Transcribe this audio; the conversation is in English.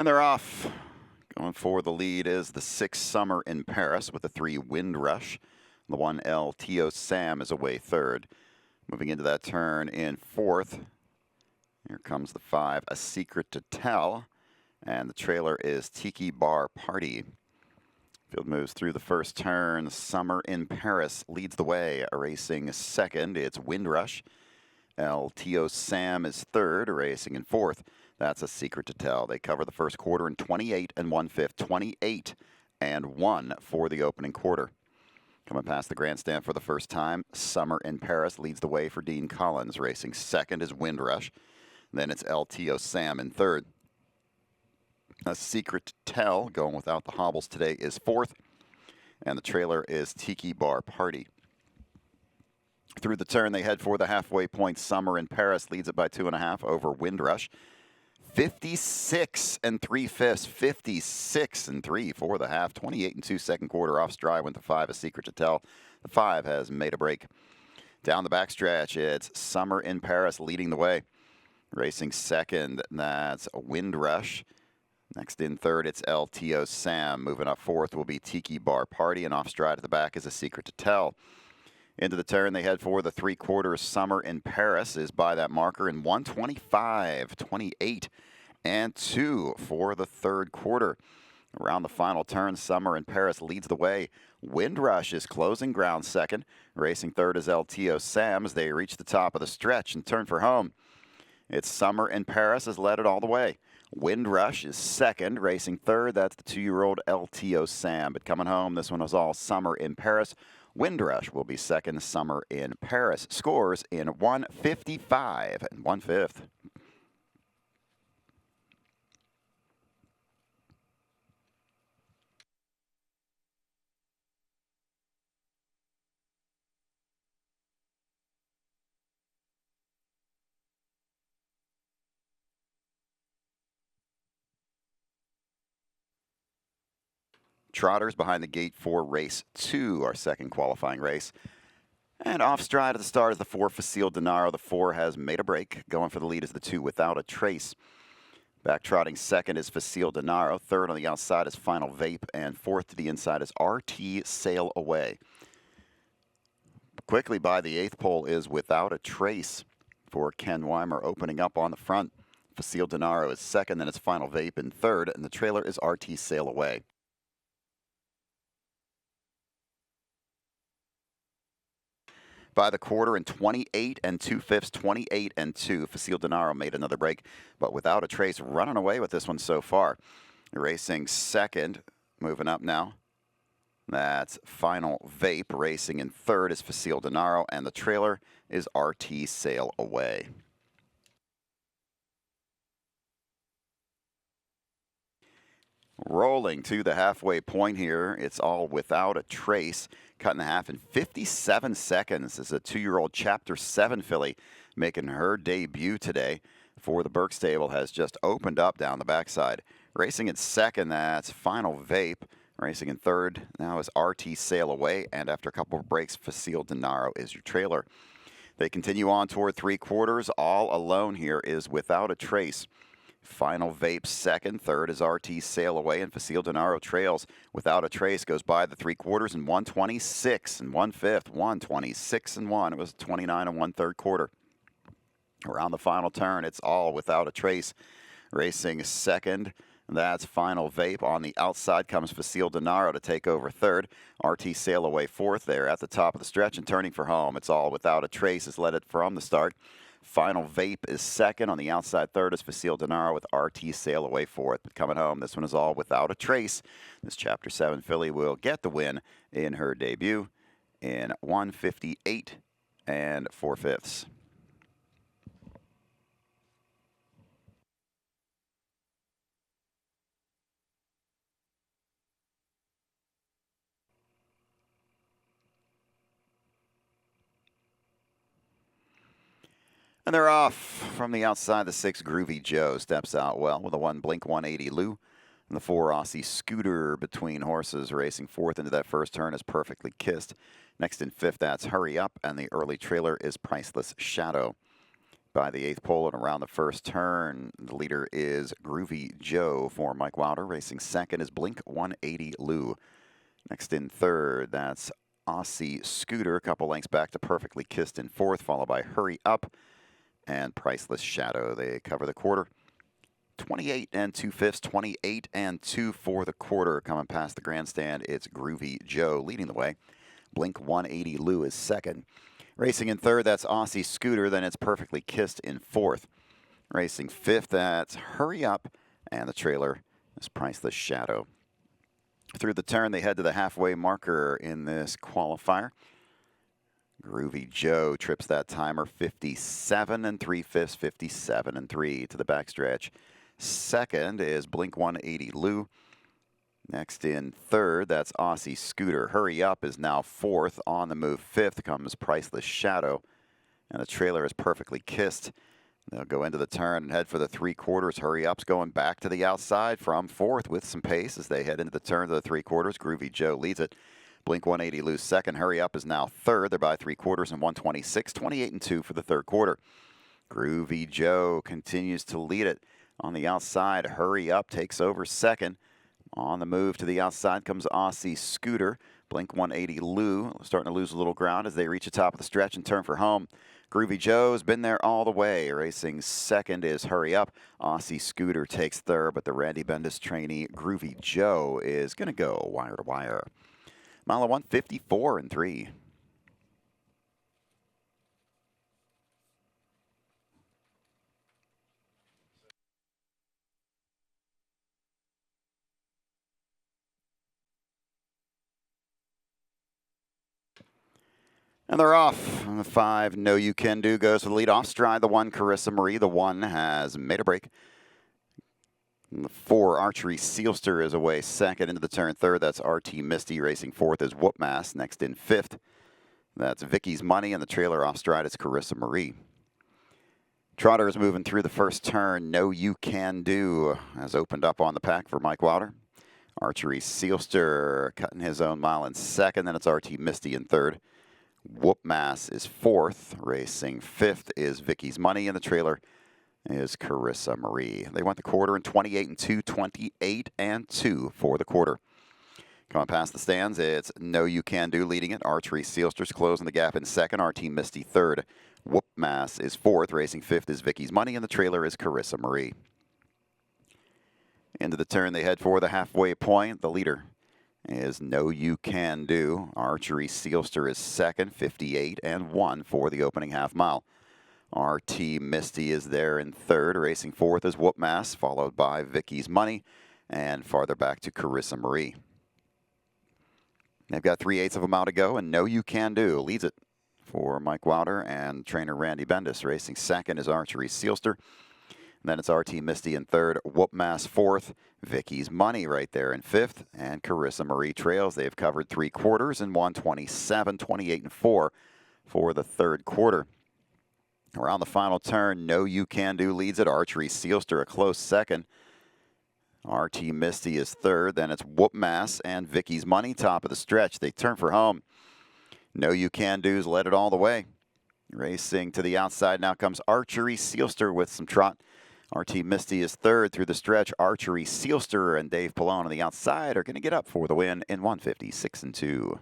And they're off. Going for the lead is the 6 Summer in Paris with the 3 Windrush. The 1 LTO Sam is away third. Moving into that turn in fourth. Here comes the 5 A Secret to Tell. And the trailer is Tiki Bar Party. Field moves through the first turn. Summer in Paris leads the way. Racing second, it's Windrush. LTO Sam is third, racing in fourth. That's A Secret to Tell. They cover the first quarter in 28 1/5, 28 1 for the opening quarter. Coming past the grandstand for the first time, Summer in Paris leads the way for Dean Collins. Racing second is Windrush. Then it's LTO Sam in third. A Secret to Tell, going without the hobbles today, is fourth. And the trailer is Tiki Bar Party. Through the turn, they head for the halfway point. Summer in Paris leads it by 2.5 over Windrush. 56 3/5, 56 3 for the half. 28 2 second quarter off stride went the 5 A Secret to Tell. The 5 has made a break. Down the backstretch, it's Summer in Paris leading the way. Racing second, that's Windrush. Next in third, it's LTO Sam. Moving up fourth will be Tiki Bar Party, and off stride at the back is A Secret to Tell. Into the turn, they head for the 3/4. Summer in Paris is by that marker in 1:25, 28 2 for the third quarter. Around the final turn, Summer in Paris leads the way. Windrush is closing ground second. Racing third is LTO Sam as they reach the top of the stretch and turn for home. It's Summer in Paris has led it all the way. Windrush is second, racing third. That's the 2-year-old LTO Sam. But coming home, this one was all Summer in Paris. Windrush will be second, Summer in Paris. Scores in 1:55 1/5. Trotters behind the gate for race 2, our second qualifying race. And off stride at the start is the 4 Facile Denaro. The 4 has made a break. Going for the lead is the 2 Without a Trace. Back trotting second is Facile Denaro. Third on the outside is Final Vape. And fourth to the inside is RT Sail Away. Quickly by the 8th pole is Without a Trace for Ken Weimer opening up on the front. Facile Denaro is second, then it's Final Vape in third, and the trailer is RT Sail Away. By the quarter in 28 2/5, 28 2. Facile Denaro made another break, but Without a Trace running away with this one so far. Racing second, moving up now. That's Final Vape. Racing in third is Facile Denaro, and the trailer is RT Sail Away. Rolling to the halfway point here, it's all Without a Trace. Cut in half in 57 seconds. This is a 2-year-old Chapter 7 filly making her debut today for the Burke stable. Has just opened up down the backside. Racing in second, that's Final Vape. Racing in third, now is RT Sail Away. And after a couple of breaks, Facile Denaro is your trailer. They continue on toward 3/4. All alone here is Without a Trace. Final Vape second, third is RT Sail Away, and Facile Denaro trails. Without a Trace goes by the 3/4 in 1:26 1/5, 1:26 1. It was 29 1/3 quarter. Around the final turn, it's all Without a Trace. Racing second, that's Final Vape. On the outside comes Facile Denaro to take over third. RT Sail Away fourth there at the top of the stretch and turning for home. It's all Without a Trace has led it from the start. Final Vape is second. On the outside third is Facile Denaro with RT Sail Away fourth. But coming home, this one is all Without a Trace. This Chapter 7 filly will get the win in her debut in 1:58 4/5. And they're off. From the outside, the 6 Groovy Joe steps out well with a 1 Blink 180 Lou. And the 4 Aussie Scooter between horses, racing fourth into that first turn is Perfectly Kissed. Next in fifth, that's Hurry Up, and the early trailer is Priceless Shadow. By the 8th pole and around the first turn, the leader is Groovy Joe for Mike Wilder. Racing second is Blink 180 Lou. Next in third, that's Aussie Scooter, a couple lengths back to Perfectly Kissed in fourth, followed by Hurry Up and Priceless Shadow. They cover the quarter. 28 and 2/5, 28 and 2 for the quarter. Coming past the grandstand, it's Groovy Joe leading the way. Blink 180 Lou is second. Racing in third, that's Aussie Scooter. Then it's Perfectly Kissed in fourth. Racing fifth, that's Hurry Up, and the trailer is Priceless Shadow. Through the turn, they head to the halfway marker in this qualifier. Groovy Joe trips that timer 57 and 3/5, 57 and 3 to the backstretch. Second is Blink 180 Lou. Next in third, that's Aussie Scooter. Hurry Up is now fourth. On the move fifth comes Priceless Shadow. And the trailer is Perfectly Kissed. They'll go into the turn and head for the 3/4. Hurry Up's going back to the outside from fourth with some pace as they head into the turn to the 3/4. Groovy Joe leads it. Blink 180 Lou's second. Hurry Up is now third. They're by 3/4 and 126. 28 and 2 for the third quarter. Groovy Joe continues to lead it. On the outside, Hurry Up takes over second. On the move to the outside comes Aussie Scooter. Blink 180 Lou starting to lose a little ground as they reach the top of the stretch and turn for home. Groovy Joe's been there all the way. Racing second is Hurry Up. Aussie Scooter takes third, but the Randy Bendis trainee Groovy Joe is going to go wire to wire. Mile 154 and 3. And they're off. The 5, No You Can Do, goes for the lead. Off stride, the 1, Carissa Marie. The 1 has made a break. And the 4, Archery Sealster, is away second. Into the turn third, that's RT Misty. Racing fourth is Whoopmass. Next in fifth, that's Vicky's Money. And the trailer off stride is Carissa Marie. Trotter is moving through the first turn. No You Can Do has opened up on the pack for Mike Wilder. Archery Sealster cutting his own mile in second. Then it's RT Misty in third. Whoopmass is fourth. Racing fifth is Vicky's Money, and the trailer is Carissa Marie. They went the quarter in 28 and 2, 28 and 2 for the quarter. Coming past the stands, it's No You Can Do leading it. Archery Sealster's closing the gap in second. RT Misty third. Whoopmass is fourth. Racing fifth is Vicky's Money, and the trailer is Carissa Marie. Into the turn, they head for the halfway point. The leader is No You Can Do. Archery Sealster is second, 58 and 1 for the opening half mile. RT Misty is there in third. Racing fourth is Whoopmass, followed by Vicky's Money, and farther back to Carissa Marie. They've got 3/8 of a mile to go, and No You Can Do leads it for Mike Wilder and trainer Randy Bendis. Racing second is Archery Sealster. And then it's RT Misty in third, Whoopmass fourth, Vicky's Money right there in fifth, and Carissa Marie trails. They've covered 3/4 and 127, 28 and 4 for the third quarter. Around the final turn, No You Can Do leads it. Archery Sealster a close second. RT Misty is third. Then it's Whoopmass and Vicky's Money top of the stretch. They turn for home. No You Can Do's led it all the way. Racing to the outside now comes Archery Sealster with some trot. RT Misty is third through the stretch. Archery Sealster and Dave Pallone on the outside are going to get up for the win in 156 and 2.